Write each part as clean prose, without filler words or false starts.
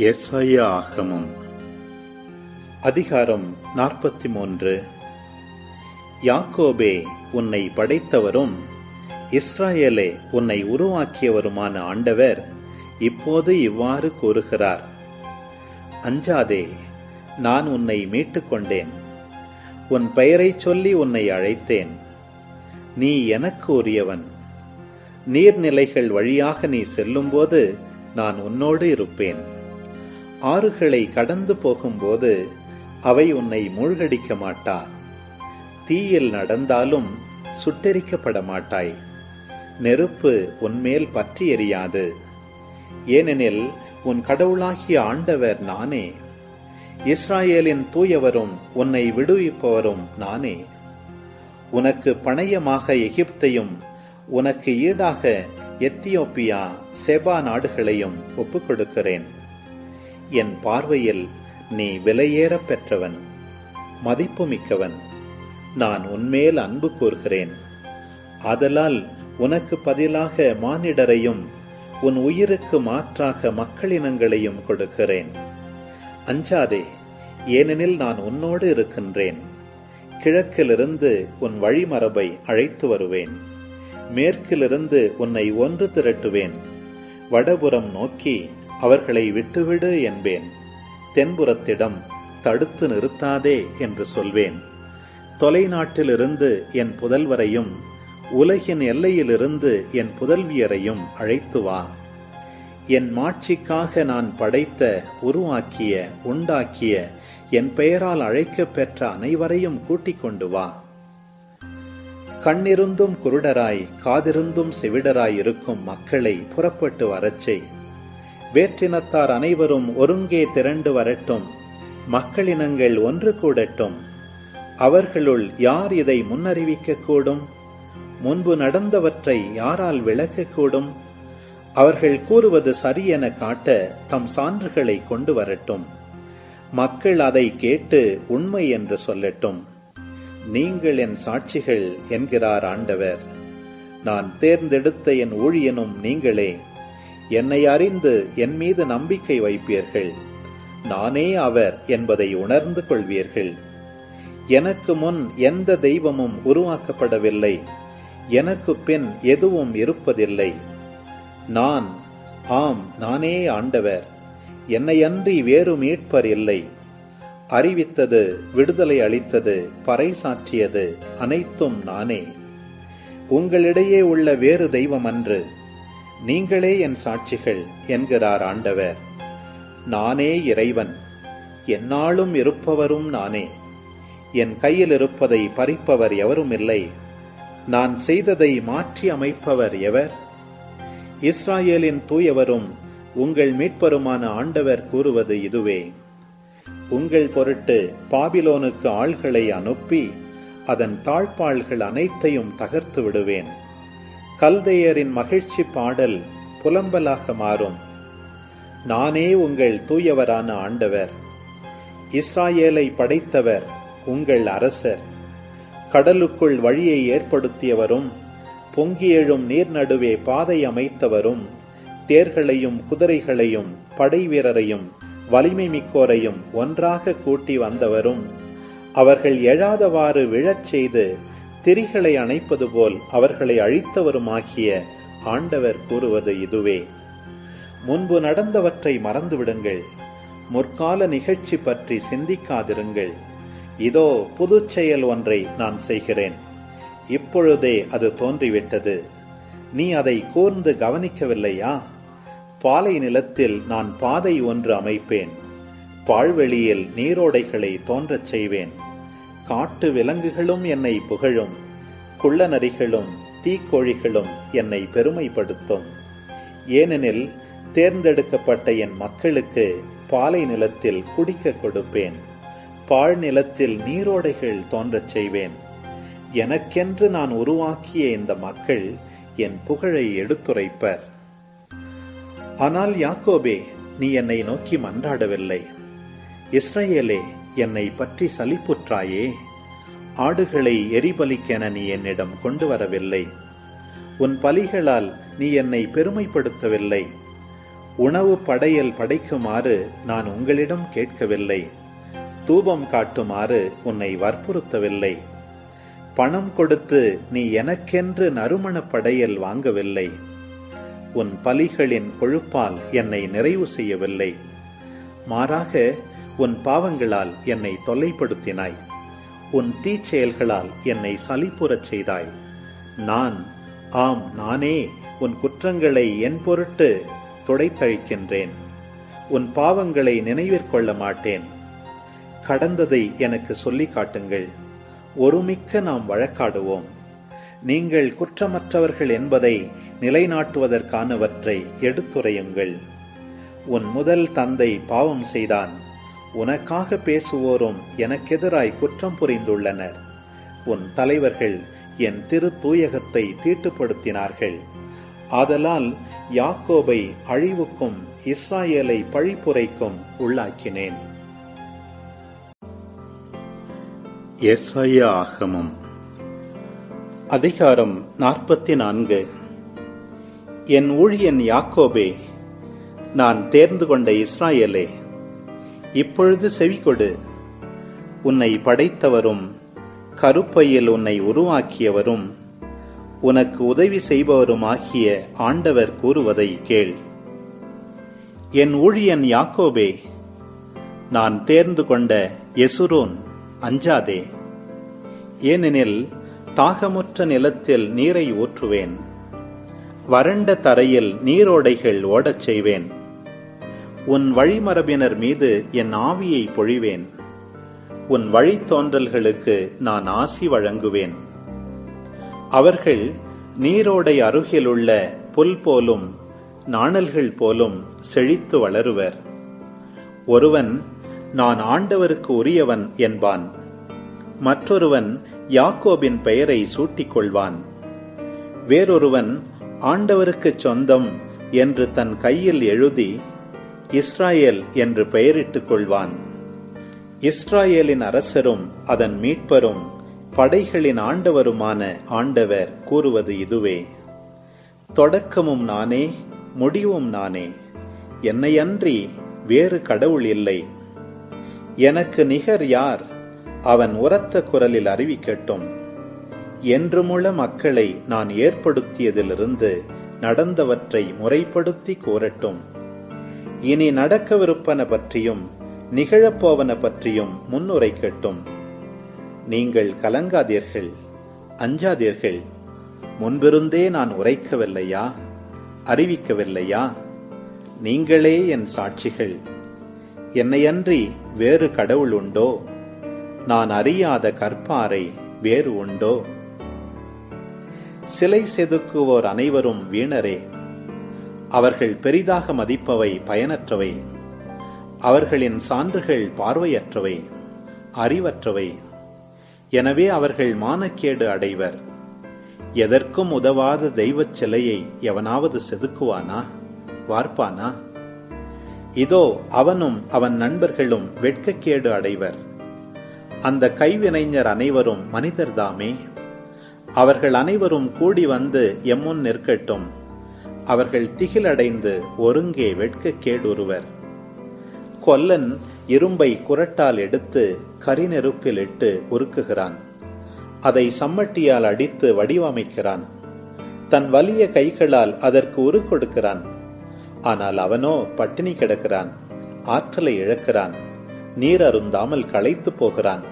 எசாயா ஆகமம் அதிகாரம் 43. யாக்கோபே, உன்னை படைத்தவரும் இஸ்ராயேலே, உன்னை உருவாக்கியவருமான ஆண்டவர் இப்போது இவ்வாறு கூறுகிறார்: அஞ்சாதே, நான் உன்னை மீட்டுக் கொண்டேன். உன் பெயரைச் சொல்லி உன்னை அழைத்தேன். நீ எனக்கு உரியவன். நீர்நிலைகள் வழியாக நீ செல்லும்போது நான் உன்னோடு இருப்பேன். ஆறுகளை கடந்து போகும்போது அவை உன்னை மூழ்கடிக்க மாட்டா. தீயில் நடந்தாலும் சுட்டெரிக்கப்பட மாட்டாய். நெருப்பு உன்மேல் பற்றி எரியாது. ஏனெனில் உன் கடவுளாகிய ஆண்டவர் நானே. இஸ்ராயேலின் தூயவரும் உன்னை விடுவிப்பவரும் நானே. உனக்கு பணயமாக எகிப்தையும் உனக்கு ஈடாக எத்தியோப்பியா, செபா நாடுகளையும் ஒப்புக் கொடுக்கிறேன். என் பார்வையில் நீ விலையேற பெற்றவன், மதிப்புமிக்கவன். நான் உன்மேல் அன்பு கூர்கிறேன். ஆதலால் உனக்கு பதிலாக மானிடரையும் உன் உயிருக்கு மாற்றாக மக்களினங்களையும் கொடுக்கிறேன். அஞ்சாதே, ஏனெனில் நான் உன்னோடு இருக்கின்றேன். கிழக்கிலிருந்து உன் வழிமரபை அழைத்து வருவேன். மேற்கிலிருந்து உன்னை ஒன்று திரட்டுவேன். வடபுறம் நோக்கி அவர்களை விட்டுவிடு என்பேன். தென்புறத்திடம் தடுத்து நிறுத்தாதே என்று சொல்வேன். தொலைநாட்டிலிருந்து என் புதல்வரையும் உலகின் எல்லையிலிருந்து என் புதல்வியரையும் அழைத்து வா. என் மாட்சிக்காக நான் படைத்த, உருவாக்கிய, உண்டாக்கிய, என் பெயரால் அழைக்கப் பெற்ற அனைவரையும் கூட்டிக் கொண்டு வா. கண்ணிருந்தும் குருடராய், காதிருந்தும் செவிடராய் இருக்கும் மக்களை புறப்பட்டு வரச்செய். வேற்றினத்தார் அனைவரும் ஒருங்கே திரண்டு வரட்டும். மக்களினங்கள் ஒன்று கூடட்டும். அவர்களுள் யார் இதை முன்னறிவிக்க கூடும்? முன்பு நடந்தவற்றை யாரால் விளக்கக்கூடும்? அவர்கள் கூறுவது சரியென காட்ட தம் சான்றுகளை கொண்டு வரட்டும். மக்கள் அதை கேட்டு உண்மை என்று சொல்லட்டும். நீங்கள் என் சாட்சிகள் என்கிறார் ஆண்டவர். நான் தேர்ந்தெடுத்த என் ஊழியனும் நீங்களே. என்னை அறிந்து என் மீது நம்பிக்கை வைப்பீர்கள். நானே அவர் என்பதை உணர்ந்து கொள்வீர்கள். எனக்கு முன் எந்த தெய்வமும் உருவாக்கப்படவில்லை. எனக்கு பின் எதுவும் இருப்பதில்லை. நான், ஆம், நானே ஆண்டவர். என்னையன்றி வேறு மீட்பர் இல்லை. அறிவித்தது, விடுதலை அளித்தது, பறைசாற்றியது அனைத்தும் நானே. உங்களிடையே உள்ள வேறு தெய்வம் அன்று. நீங்களே என் சாட்சிகள் என்கிறார் ஆண்டவர். நானே இறைவன். எந்நாளும் இருப்பவரும் நானே. என் கையில் இருப்பதை பறிப்பவர் எவரும் இல்லை. நான் செய்ததை மாற்றி அமைப்பவர் எவர்? இஸ்ராயேலின் தூயவரும் உங்கள் மீட்பருமான ஆண்டவர் கூறுவது இதுவே: உங்கள் பொருட்டு பாபிலோனுக்கு ஆள்களை அனுப்பி அதன் தாழ்பாள்கள் அனைத்தையும் தகர்த்து விடுவேன். கல்தையரின் மகிழ்ச்சி பாடல் புலம்பலாக மாறும். நானே உங்கள் தூயவரான ஆண்டவர். இஸ்ராயேலை படைத்தவர் உங்கள் அரசர். கடலுக்குள் வழியை ஏற்படுத்தியவரும், பொங்கி எழும் நீர் நடுவே பாதை அமைத்தவரும், தேர்களையும் குதிரைகளையும் படை வீரரையும் வலிமை மிக்கோரையும் ஒன்றாக கூட்டி வந்தவரும், அவர்கள் எழாதவாறு விழச் செய்து திரிகளை அணைப்பது போல் அவர்களை அழித்தவருமாகிய ஆண்டவர் கூறுவது இதுவே: முன்பு நடந்தவற்றை மறந்துவிடுங்கள். முற்கால நிகழ்ச்சி பற்றி சிந்திக்காதிருங்கள். இதோ புது செயல் ஒன்றை நான் செய்கிறேன். இப்பொழுதே அது தோன்றிவிட்டது. நீ அதை கூர்ந்து கவனிக்கவில்லையா? பாலை நிலத்தில் நான் பாதை ஒன்று அமைப்பேன். பாழ்வெளியில் நீரோடைகளை தோன்றச் செய்வேன். காட்டு விலங்குகளும் என்னை புகழும். குள்ள நரிகளும் தீக்கோழிகளும் என்னை பெருமைப்படுத்தும். ஏனெனில் தேர்ந்தெடுக்கப்பட்ட என் மக்களுக்கு பாலை நிலத்தில் குடிக்க கொடுப்பேன். பாழ் நிலத்தில் நீரோடைகள் தோன்றச் செய்வேன். எனக்கென்று நான் உருவாக்கிய இந்த மக்கள் என் புகழை எடுத்துரைப்பர். ஆனால் யாக்கோபே, நீ என்னை நோக்கி மன்றாடவில்லை. இஸ்ரவேலே, என்னை பற்றி சலிப்புற்றாயே. ஆடுகளை எரிபலிக்கென நீ என்னிடம் கொண்டு வரவில்லை. உன் பலிகளால் நீ என்னை பெருமைப்படுத்தவில்லை. உணவு படையல் படைக்குமாறு நான் உங்களிடம் கேட்கவில்லை. தூபம் காட்டுமாறு உன்னை வற்புறுத்தவில்லை. பணம் கொடுத்து நீ எனக்கென்று நறுமண படையல் வாங்கவில்லை. உன் பலிகளின் கொழுப்பால் என்னை நிறைவு செய்யவில்லை. மாறாக உன் பாவங்களால் என்னை தொல்லைப்படுத்தினாய். உன் தீச்செயல்களால் என்னை சலிப்புறச் செய்தாய். நானே உன் குற்றங்களை என் பொருட்டு துடைத்தழிக்கின்றேன். உன் பாவங்களை நினைவிற்கொள்ள மாட்டேன். கடந்ததை எனக்கு சொல்லி காட்டுங்கள். ஒருமிக்க நாம் வழக்காடுவோம். நீங்கள் குற்றமற்றவர்கள் என்பதை நிலைநாட்டுவதற்கானவற்றை எடுத்துரையுங்கள். உன் முதல் தந்தை பாவம் செய்தான். உனக்காக பேசுவோரும் எனக்கெதிராய் குற்றம் புரிந்துள்ளனர். உன் தலைவர்கள் என் திரு தூயகத்தை தீட்டுப்படுத்தினார்கள். ஆதலால் யாக்கோபை அழிவுக்கும் இஸ்ராயேலை பழிப்புரைக்கும் உள்ளாக்கினேன். எசாயா ஆகமம் அதிகாரம் 44. என் ஊழியன் யாக்கோபே, நான் தேர்ந்து கொண்ட இஸ்ராயேலே, இப்பொழுது செவிகொடு. உன்னை படைத்தவரும் கருப்பையில் உன்னை உருவாக்கியவரும் உனக்கு உதவி செய்பவருமாகிய ஆண்டவர் கூறுவதை கேள். என் ஊழியன் யாக்கோபே, நான் தேர்ந்து கொண்ட எசுரோன், அஞ்சாதே. ஏனெனில் தாகமுற்ற நிலத்தில் நீரை ஊற்றுவேன். வறண்ட தரையில் நீரோடைகள் ஓடச் செய்வேன். உன் வழிமரபினர் மீது என் ஆவியை பொழிவேன். உன் வழித்தோன்றல்களுக்கு நான் ஆசி வழங்குவேன். அவர்கள் நீரோடை அருகிலுள்ள புல் போலும் நாணல்கள் போலும் செழித்து வளருவர். ஒருவன் நான் ஆண்டவருக்கு உரியவன் என்பான். மற்றொருவன் யாக்கோபின் பெயரை சூட்டிக் கொள்வான். வேறொருவன் ஆண்டவருக்கு சொந்தம் என்று தன் கையில் எழுதி இஸ்ராயேல் என்று பெயரிட்டுக் கொள்வான். இஸ்ராயேலின் அரசரும் அதன் மீட்பரும் படைகளின் ஆண்டவருமான ஆண்டவர் கூறுவது இதுவே: தொடக்கமும் நானே, முடிவும் நானே. என்னையன்றி வேறு கடவுள் இல்லை. எனக்கு நிகர் யார்? அவன் உரத்த குரலில் அறிவிக்கட்டும். என்றுமுள்ள மக்களை நான் ஏற்படுத்தியதிலிருந்து நடந்தவற்றை முறைப்படுத்தி கூறட்டும். இனி நடக்கவிருப்பன பற்றியும் நிகழப்போவன பற்றியும் முன்னுரைக்கட்டும். நீங்கள் கலங்காதீர்கள், அஞ்சாதீர்கள். முன்பிருந்தே நான் உரைக்கவில்லையா? அறிவிக்கவில்லையா? நீங்களே என் சாட்சிகள். என்னையன்றி வேறு கடவுள் உண்டோ? நான் அறியாத கற்பாறை வேறு உண்டோ? சிலை செதுக்குவோர் அனைவரும் வீணரே. அவர்கள் பெரிதாக மதிப்பவை பயனற்றவை. அவர்களின் சான்றுகள் பார்வையற்றவை, அறிவற்றவை. எனவே அவர்கள் மானக்கேடு அடைவர். எதற்கும் உதவாத தெய்வச் சிலையை எவனாவது செதுக்குவானா? வார்ப்பானா? இதோ அவனும் அவன் நண்பர்களும் வெட்கக்கேடு அடைவர். அந்த கைவினைஞர் அனைவரும் மனிதர்தாமே. அவர்கள் அனைவரும் கூடி வந்து எம்முன் நிற்கட்டும். அவர்கள் திகிலடைந்து ஒருங்கே வெட்கக்கேடுருவர். கொல்லன் இரும்பை குரட்டால் எடுத்து கரிநெருப்பில் இட்டு உருக்குகிறான். அதை சம்மட்டியால் அடித்து வடிவமைக்கிறான். தன் வலிய கைகளால் அதற்கு உரு கொடுக்கிறான். ஆனால் அவனோ பட்டினி கிடக்கிறான், ஆற்றலை இழக்கிறான், நீர் அருந்தாமல் களைத்து போகிறான்.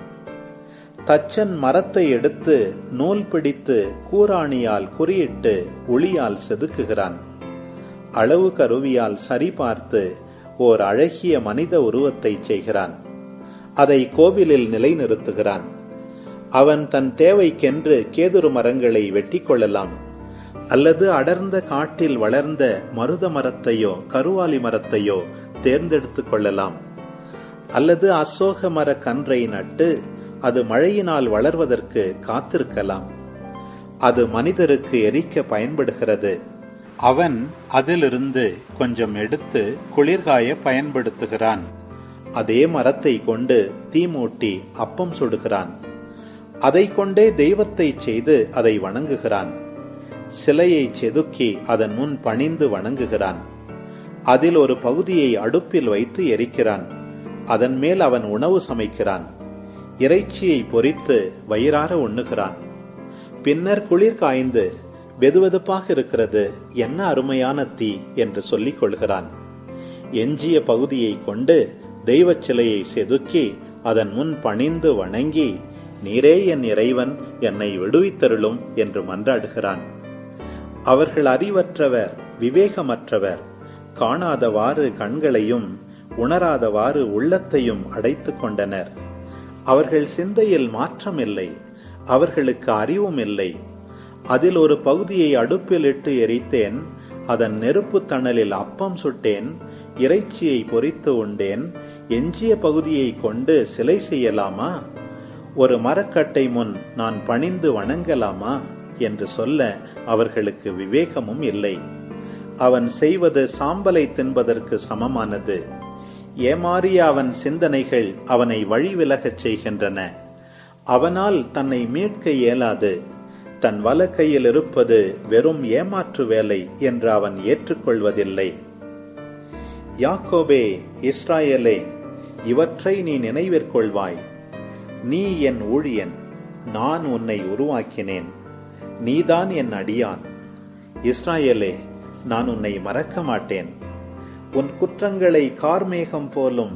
தச்சன் மரத்தை எடுத்து நூல் பிடித்து கூராணியால் குறியிட்டு உளியால் செதுக்குகிறான். அளவு கருவியால் சரிபார்த்து ஓர் அழகிய மனித உருவத்தை செய்கிறான். அதை கோவிலில் நிலைநிறுத்துகிறான். அவன் தன் தேவைக்கென்று கேதுரு மரங்களை வெட்டி கொள்ளலாம், அல்லது அடர்ந்த காட்டில் வளர்ந்த மருத மரத்தையோ கருவாலி மரத்தையோ தேர்ந்தெடுத்துக் கொள்ளலாம். அல்லது அசோக மர கன்றை நட்டு அது மழையினால் வளர்வதற்கு காத்திருக்கலாம். அது மனிதருக்கு எரிக்க பயன்படுகிறது. அவன் அதிலிருந்து கொஞ்சம் எடுத்து குளிர்காய பயன்படுத்துகிறான். அதே மரத்தை கொண்டு தீமூட்டி அப்பம் சுடுகிறான். அதை கொண்டே தெய்வத்தை செய்து அதை வணங்குகிறான். சிலையை செதுக்கி அதன் முன் பணிந்து வணங்குகிறான். அதில் ஒரு பகுதியை அடுப்பில் வைத்து எரிக்கிறான். அதன் மேல் அவன் உணவு சமைக்கிறான். இறைச்சியை பொரித்து வயிறார உண்ணுகிறான். பின்னர் குளிர் காய்ந்து வெதுவெதுப்பாக இருக்கிறது, என்ன அருமையான தீ என்று சொல்லிக் கொள்கிறான். எஞ்சிய பகுதியை கொண்டு தெய்வச் சிலையை செதுக்கி அதன் முன் பணிந்து வணங்கி, நீரே என் இறைவன், என்னை விடுவித்தருளும் என்று மன்றாடுகிறான். அவர்கள் அறிவற்றவர், விவேகமற்றவர், காணாதவாறு கண்களையும் உணராதவாறு உள்ளத்தையும் அடைத்துக் கொண்டனர். அவர்கள் சிந்தையில் மாற்றமில்லை, அவர்களுக்கு அறிவும் இல்லை. அதில் ஒரு பகுதியை அடுப்பில் இட்டு எரித்தேன், அதன் நெருப்பு தணலில் அப்பம் சுட்டேன், இறைச்சியை பொரித்து உண்டேன். எஞ்சிய பகுதியை கொண்டு சிலை செய்யலாமா? ஒரு மரக்கட்டை முன் நான் பணிந்து வணங்கலாமா என்று சொல்ல அவர்களுக்கு விவேகமும் இல்லை. அவன் செய்வது சாம்பலை தின்பதற்கு சமமானது. ஏமாறிய அவன் சிந்தனைகள் அவனை வழிவிலகச் செய்கின்றன. அவனால் தன்னை மீட்க இயலாது. தன் வலக்கையில் இருப்பது வெறும் ஏமாற்று வேலை என்று அவன் ஏற்றுக்கொள்வதில்லை. யாக்கோபே, இஸ்ராயேலே, இவற்றை நீ நினைவிற்கொள்வாய். நீ என் ஊழியன், நான் உன்னை உருவாக்கினேன். நீதான் என் அடியான். இஸ்ராயேலே, நான் உன்னை மறக்க மாட்டேன். உன் குற்றங்களை கார்மேகம் போலும்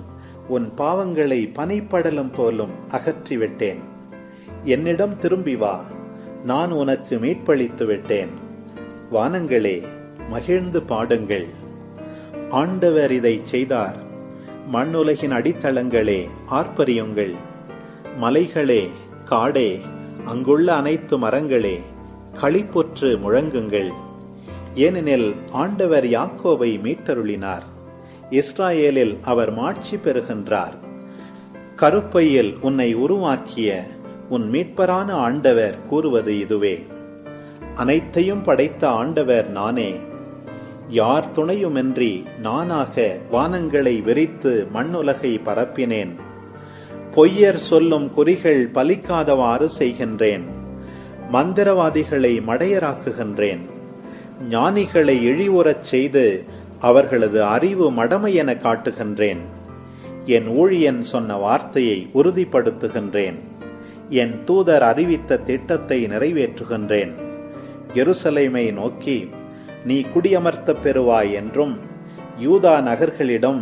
உன் பாவங்களை பனிப்படலம் போலும் அகற்றிவிட்டேன். என்னிடம் திரும்பி வா, நான் உனக்கு மீட்பளித்து விட்டேன். வானங்களே, மகிழ்ந்து பாடுங்கள், ஆண்டவர் இதை செய்தார். மண்ணுலகின் அடித்தளங்களே, ஆர்ப்பரியுங்கள். மலைகளே, காடே, அங்குள்ள அனைத்து மரங்களே, களிப்புற்று முழங்குங்கள். ஏனெனில் ஆண்டவர் யாக்கோபை மீட்டருளினார், இஸ்ராயேலில் அவர் மாட்சி பெறுகின்றார். கருப்பையில் உன்னை உருவாக்கிய உன் மீட்பரான ஆண்டவர் கூறுவது இதுவே. அனைத்தையும் படைத்த ஆண்டவர் நானே. யார் துணையுமின்றி நானாக வானங்களை விரித்து மண்ணுலகை பரப்பினேன். பொய்யர் சொல்லும் குறிகள் பலிக்காதவாறு செய்கின்றேன். மந்திரவாதிகளை மடையராக்குகின்றேன். ஞானிகளை இழிவுறச் செய்து அவர்களது அறிவு மடமை என காட்டுகின்றேன். என் ஊழியன் சொன்ன வார்த்தையை உறுதிப்படுத்துகின்றேன். என் தூதர் அறிவித்த திட்டத்தை நிறைவேற்றுகின்றேன். எருசலேமை நோக்கி, நீ குடியமர்த்த பெறுவாய் என்றும், யூதா நகர்களிடம்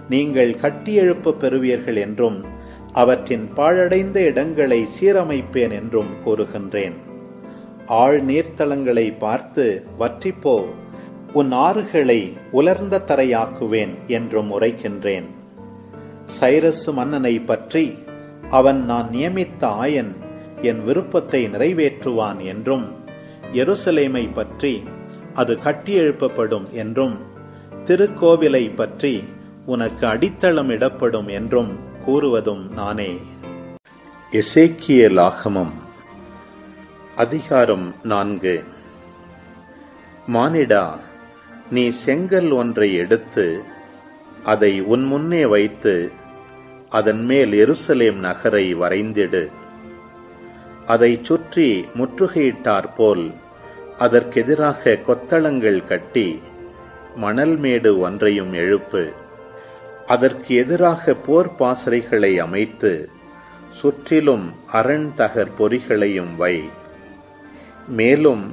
நீங்கள் கட்டியெழுப்ப பெறுவீர்கள் என்றும், அவற்றின் பாழடைந்த இடங்களை சீரமைப்பேன் என்றும் கூறுகின்றேன். ஆழ் நீர்த்தளங்களை பார்த்து வற்றிப்போ, உன் ஆறுகளை உலர்ந்த தரையாக்குவேன் என்றும் உரைக்கின்றேன். சைரசு மன்னனை பற்றி, அவன் நான் நியமித்த ஆயன், என் விருப்பத்தை நிறைவேற்றுவான் என்றும், எருசலேமை பற்றி அது கட்டியெழுப்பப்படும் என்றும், திருக்கோவிலை பற்றி உனக்கு அடித்தளம் இடப்படும் என்றும் கூறுவதும் நானே. எசேக்கியேல் ஆகமம் அதிகாரம் 4. மானிடா, நீ செங்கல் ஒன்றை எடுத்து அதை உன் முன்னே வைத்து அதன் மேல் எருசலேம் நகரை வரைந்திடு. அதைச் சுற்றி முற்றுகையிட்டாற்போல் அதற்கெதிராக கொத்தளங்கள் கட்டி மணல் மேடு ஒன்றையும் எழுப்பு. அதற்கு எதிராக போர் பாசறைகளை அமைத்து சுற்றிலும் அரண் தகர் பொறிகளையும் வை. மேலும்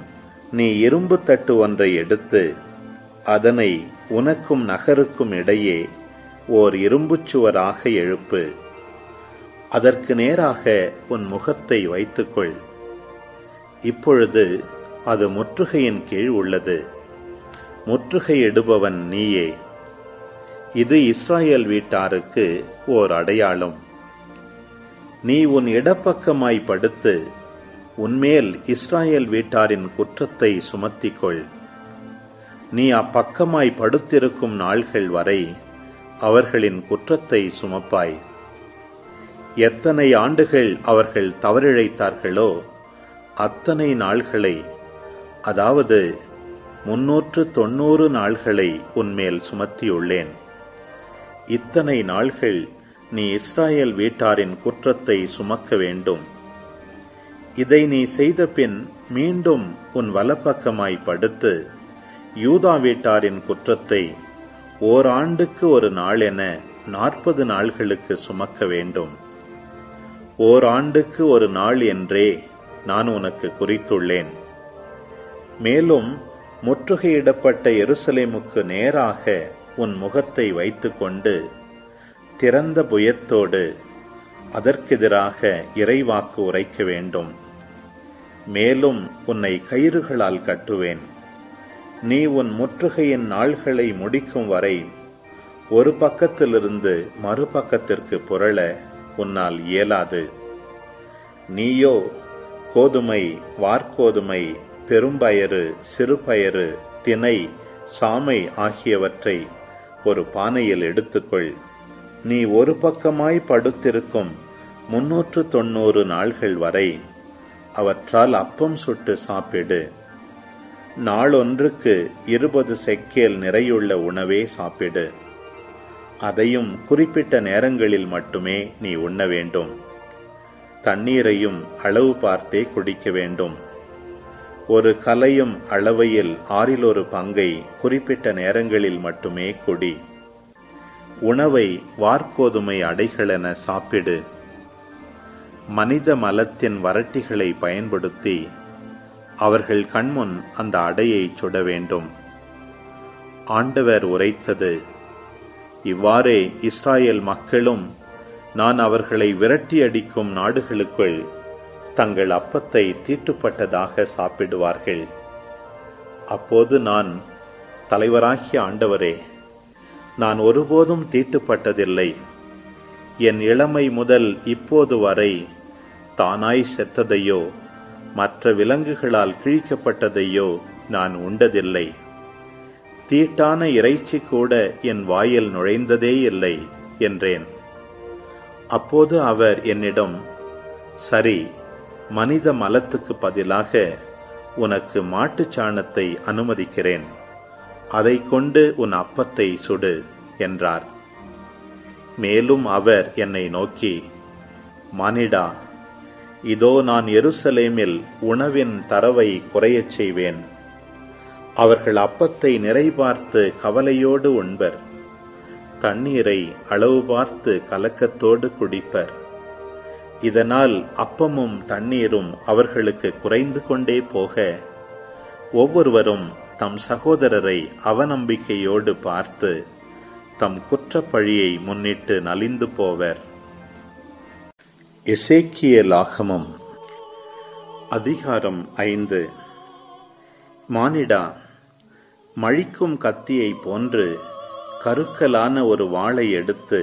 நீ இரும்பு தட்டு ஒன்றை எடுத்து அதனை உனக்கும் நகருக்கும் இடையே ஓர் இரும்புச் சுவராக எழுப்பு. அதற்கு நேராக உன் முகத்தை வைத்துக்கொள். இப்பொழுது அது முற்றுகையின் கீழ் உள்ளது. முற்றுகையிடுபவன் நீயே. இது இஸ்ராயேல் வீட்டாருக்கு ஓர் அடையாளம். நீ உன் இடப்பக்கமாய் படுத்து உன்மேல் இஸ்ராயேல் வீட்டாரின் குற்றத்தை சுமத்திக்கொள். நீ அப்பக்கமாய் படுத்திருக்கும் நாள்கள் வரை அவர்களின் குற்றத்தை சுமப்பாய். எத்தனை ஆண்டுகள் அவர்கள் தவறிழைத்தார்களோ அத்தனை நாள்களை, அதாவது 390 நாள்களை உன்மேல் சுமத்தியுள்ளேன். இத்தனை நாள்கள் நீ இஸ்ராயேல் வீட்டாரின் குற்றத்தை சுமக்க வேண்டும். இதை நீ செய்த பின் மீண்டும் உன் வலப்பக்கமாய் படுத்து யூதா வீட்டாரின் குற்றத்தை ஓராண்டுக்கு ஒரு நாள் என 40 நாள்களுக்கு சுமக்க வேண்டும். ஓராண்டுக்கு ஒரு நாள் என்றே நான் உனக்கு குறித்துள்ளேன். மேலும் முற்றுகையிடப்பட்ட எருசலேமுக்கு நேராக உன் முகத்தை வைத்துக்கொண்டு திறந்த புயத்தோடு அதற்கெதிராக இறைவாக்கு உரைக்க வேண்டும். மேலும் உன்னை கயிறுகளால் கட்டுவேன். நீ உன் முற்றுகையின் நாள்களை முடிக்கும் வரை ஒரு பக்கத்திலிருந்து மறுபக்கத்திற்கு புரள உன்னால் இயலாது. நீயோ கோதுமை, வார்கோதுமை, பெரும்பயறு, சிறுபயறு, தினை, சாமை ஆகியவற்றை ஒரு பானையில் எடுத்துக்கொள். நீ ஒரு பக்கமாய் படுத்திருக்கும் 390 நாள்கள் வரை அவற்றால் அப்பம் சுட்டு சாப்பிடு. நாளொன்றுக்கு 20 செக்கேல் நிறையுள்ள உணவே சாப்பிடு. அதையும் குறிப்பிட்ட நேரங்களில் மட்டுமே நீ உண்ண வேண்டும். தண்ணீரையும் அளவு பார்த்தே குடிக்க வேண்டும். ஒரு கலையும் அளவையில் 1/6 பங்கை குறிப்பிட்ட நேரங்களில் மட்டுமே குடி. உணவை வார்கோதுமை அடைகளென சாப்பிடு. மனித மலத்தின் வரட்டிகளை பயன்படுத்தி அவர்கள் கண்முன் அந்த அடையை சுட வேண்டும். ஆண்டவர் உரைத்தது. இவ்வாறே இஸ்ராயேல் மக்களும் நான் அவர்களை விரட்டி அடிக்கும் நாடுகளுக்குள் தங்கள் அப்பத்தை தீட்டுப்பட்டதாக சாப்பிடுவார்கள். அப்போது நான், தலைவராகிய ஆண்டவரே, நான் ஒருபோதும் தீட்டுப்பட்டதில்லை. என் இளமை முதல் இப்போது வரை தானாய் செத்ததையோ மற்ற விலங்குகளால் கிழிக்கப்பட்டதையோ நான் உண்டதில்லை. தீட்டான இறைச்சி கூட என் வாயில் நுழைந்ததே இல்லை என்றேன். அப்போது அவர் என்னிடம், சரி, மனித மலத்துக்கு பதிலாக உனக்கு மாட்டுச் சாணத்தை அனுமதிக்கிறேன். அதை கொண்டு உன் அப்பத்தை சுடு என்றார். மேலும் அவர் என்னை நோக்கி, மானிடா, இதோ நான் எருசலேமில் உணவின் தரவை குறையச் செய்வேன். அவர்கள் அப்பத்தை நிறைபார்த்து கவலையோடு உண்பர். தண்ணீரை அளவு பார்த்து கலக்கத்தோடு குடிப்பர். இதனால் அப்பமும் தண்ணீரும் அவர்களுக்கு குறைந்து கொண்டே போக ஒவ்வொருவரும் தம் சகோதரரை அவநம்பிக்கையோடு பார்த்து தம் குற்றப்பழியை முன்னிட்டு நலிந்து போவர். எசேக்கியேல் ஆகமம் அதிகாரம் 5. மானிடா, மழிக்கும் கத்தியை போன்று கருக்கலான ஒரு வாளை எடுத்து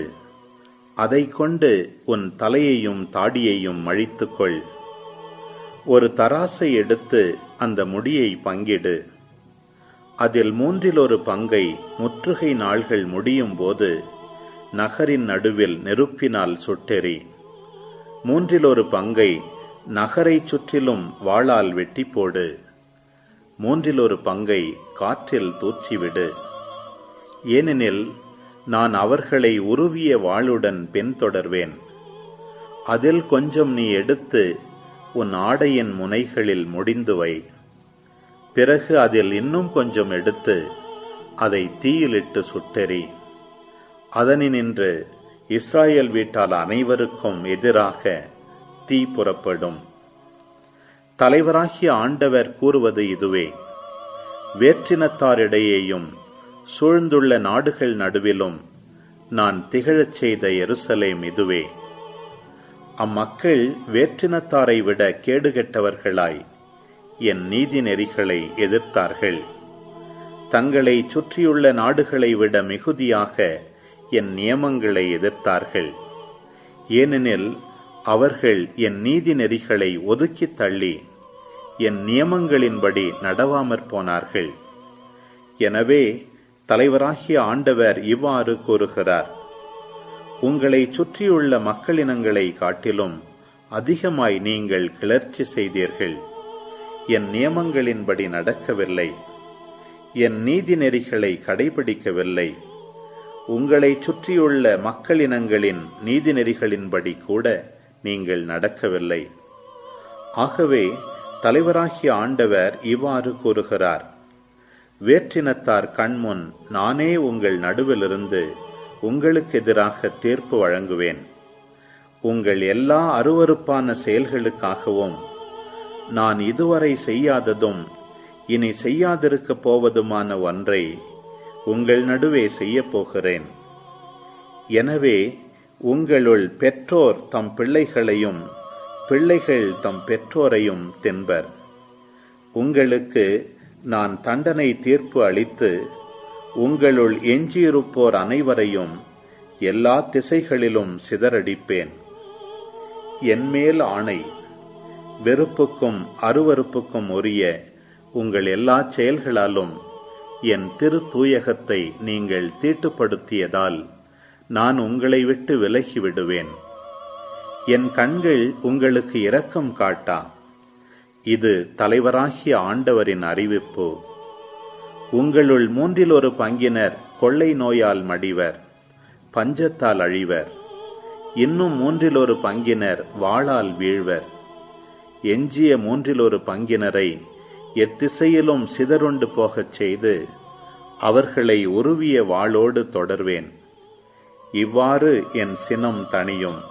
அதை கொண்டு உன் தலையையும் தாடியையும் மழித்துக்கொள். ஒரு தராசை எடுத்து அந்த முடியை பங்கிடு. அதில் 1/3 பங்கை முற்றுகை நாள்கள் முடியும் போது நகரின் நடுவில் நெருப்பினால் சுட்டெறி. 1/3 பங்கை நகரை சுற்றிலும் வாளால் வெட்டி போடு. 1/3 பங்கை காற்றில் தூற்றிவிடு. ஏனெனில் நான் அவர்களை உருவிய வாளுடன் பின்தொடர்வேன். அதில் கொஞ்சம் நீ எடுத்து உன் ஆடையின் முனைகளில் முடிந்து வை. பிறகு அதில் இன்னும் கொஞ்சம் எடுத்து அதை தீயிலிட்டு சுட்டெறி. அதனின்று இஸ்ராயேல் வீட்டால் அனைவருக்கும் எதிராக தீ புறப்படும். தலைவராகிய ஆண்டவர் கூறுவது இதுவே. வேற்றினத்தாரிடையேயும் சூழ்ந்துள்ள நாடுகள் நடுவிலும் நான் திகழச் செய்த எருசலேம் இதுவே. அம்மக்கள் வேற்றினத்தாரை விட கேடுகெட்டவர்களாய் என் நீதி நெறிகளை எதிர்த்தார்கள். தங்களை சுற்றியுள்ள நாடுகளை விட மிகுதியாக என் நியமங்களை எதிர்த்தார்கள். ஏனெனில் அவர்கள் என் நீதி நெறிகளை ஒதுக்கித் தள்ளி என் நியமங்களின்படி நடவாமற் போனார்கள். எனவே தலைவராகிய ஆண்டவர் இவ்வாறு கூறுகிறார். உங்களை சுற்றியுள்ள மக்களினங்களை காட்டிலும் அதிகமாய் நீங்கள் கிளர்ச்சி செய்தீர்கள். என் நியமங்களின்படி நடக்கவில்லை. என் நீதி நெறிகளை கடைபிடிக்கவில்லை. உங்களை சுற்றியுள்ள மக்களினங்களின் நீதி நெறிகளின்படி கூட நீங்கள் நடக்கவில்லை. ஆகவே தலைவராகிய ஆண்டவர் இவ்வாறு கூறுகிறார். வேற்றினத்தார் கண்முன் நானே உங்கள் நடுவிலிருந்து உங்களுக்கு எதிராக தீர்ப்பு வழங்குவேன். உங்கள் எல்லா அருவருப்பான செயல்களுக்காகவும் நான் இதுவரை செய்யாததும் இனி செய்யாதிருக்கப் போவதுமான ஒன்றை உங்கள் நடுவே செய்யப் போகிறேன். எனவே உங்களுள் பெற்றோர் தம் பிள்ளைகளையும் பிள்ளைகள் தம் பெற்றோரையும் தின்பர். உங்களுக்கு நான் தண்டனை தீர்ப்பு அளித்து உங்களுள் எஞ்சியிருப்போர் அனைவரையும் எல்லா திசைகளிலும் சிதறடிப்பேன். என்மேல் ஆணை, வெறுப்புக்கும் அருவருப்புக்கும் உரிய உங்கள் எல்லா செயல்களாலும் என் திரு தூயகத்தை நீங்கள் தீட்டுப்படுத்தியதால் நான் உங்களை விட்டு விலகி விடுவேன். என் கண்கள் உங்களுக்கு இரக்கம் காட்டா. இது தலைவராகிய ஆண்டவரின் அறிவிப்பு. உங்களுள் 1/3 கொள்ளை நோயால் மடிவர், பஞ்சத்தால் அழிவர். இன்னும் 1/3 வாளால் வீழ்வர். எஞ்சிய 1/3 எத்திசையிலும் சிதறுண்டு போகச் செய்து அவர்களை உருவிய வாளோடு தொடர்வேன். இவ்வாறு என் சினம் தணியும்.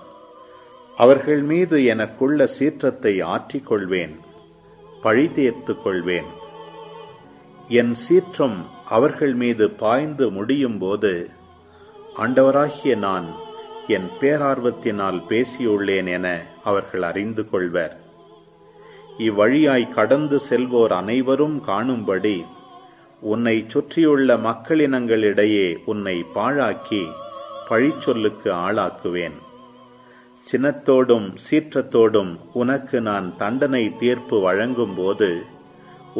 அவர்கள் மீது எனக்குள்ள சீற்றத்தை ஆற்றிக்கொள்வேன், பழி தீர்த்துக் கொள்வேன். என் சீற்றம் அவர்கள் மீது பாய்ந்து முடியும் போது ஆண்டவராகிய நான் என் பேரார்வத்தினால் பேசியுள்ளேன் என அவர்கள் அறிந்து கொள்வர். இவ்வழியாய் கடந்து செல்வோர் அனைவரும் காணும்படி உன்னை சுற்றியுள்ள மக்களினங்களிடையே உன்னை பாழாக்கி பழிச்சொல்லுக்கு ஆளாக்குவேன். சினத்தோடும் சீற்றத்தோடும் உனக்கு நான் தண்டனை தீர்ப்பு வழங்கும் போது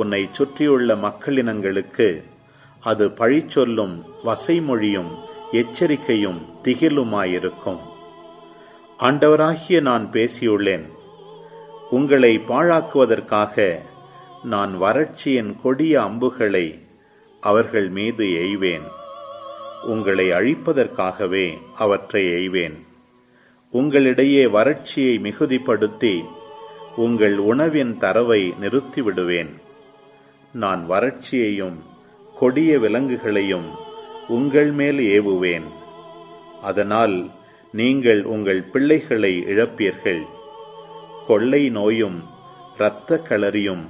உன்னை சுற்றியுள்ள மக்களினங்களுக்கு அது பழிச்சொல்லும், வசைமொழியும், எச்சரிக்கையும் திகிலுமாயிருக்கும். ஆண்டவராகிய நான் பேசியுள்ளேன். உங்களை பாழாக்குவதற்காக நான் வறட்சியின் கொடிய அம்புகளை அவர்கள் மீது எய்வேன். உங்களை அழிப்பதற்காகவே அவற்றை எய்வேன். உங்களிடையே வறட்சியை மிகுதிப்படுத்தி உங்கள் உணவின் தரவை நிறுத்திவிடுவேன். நான் வறட்சியையும் கொடிய விலங்குகளையும் உங்கள் மேல் ஏவுவேன். அதனால் நீங்கள் உங்கள் பிள்ளைகளை இழப்பீர்கள். கொள்ளை நோயும் இரத்த களரியும்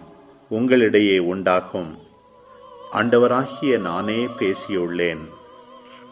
உங்களிடையே உண்டாகும். ஆண்டவராகிய நானே பேசியுள்ளேன்.